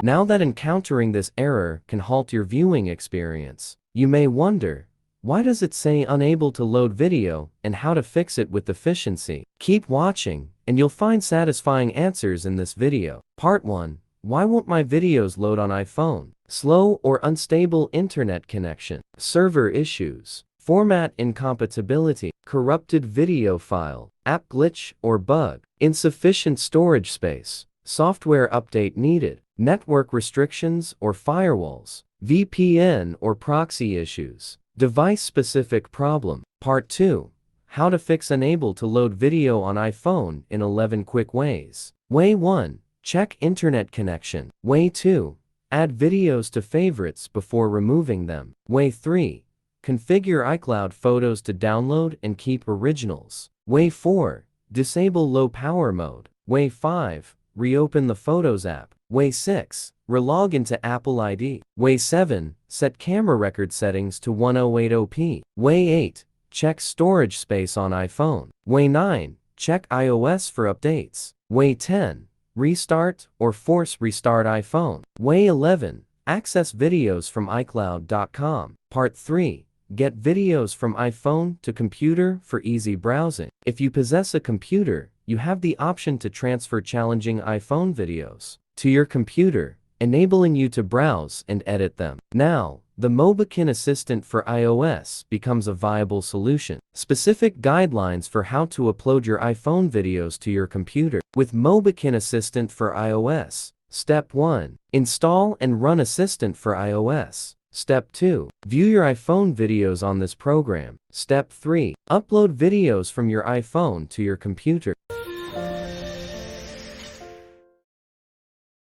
Now that encountering this error can halt your viewing experience, you may wonder, why does it say unable to load video and how to fix it with efficiency? Keep watching, and you'll find satisfying answers in this video. Part 1. Why won't my videos load on iPhone? Slow or unstable internet connection, server issues, format incompatibility, corrupted video file, app glitch or bug, insufficient storage space, software update needed, network restrictions or firewalls, VPN or proxy issues, device-specific problem. Part 2. How to fix unable to load video on iPhone in 11 quick ways. Way 1. Check internet connection. Way 2. Add videos to favorites before removing them. Way 3. Configure iCloud photos to download and keep originals. Way 4. Disable low power mode. Way 5. Reopen the Photos app. Way 6. Relog into Apple ID. Way 7. Set camera record settings to 1080p. Way 8. Check storage space on iPhone. Way 9. Check iOS for updates. Way 10. Restart or force restart iPhone. Way 11. Access videos from iCloud.com. Part 3. Get videos from iPhone to computer for easy browsing. If you possess a computer, you have the option to transfer challenging iPhone videos to your computer, enabling you to browse and edit them. Now, the Mobikin Assistant for iOS becomes a viable solution. Specific guidelines for how to upload your iPhone videos to your computer. With Mobikin Assistant for iOS, Step 1. Install and run Assistant for iOS. Step 2. View your iPhone videos on this program. Step 3. Upload videos from your iPhone to your computer.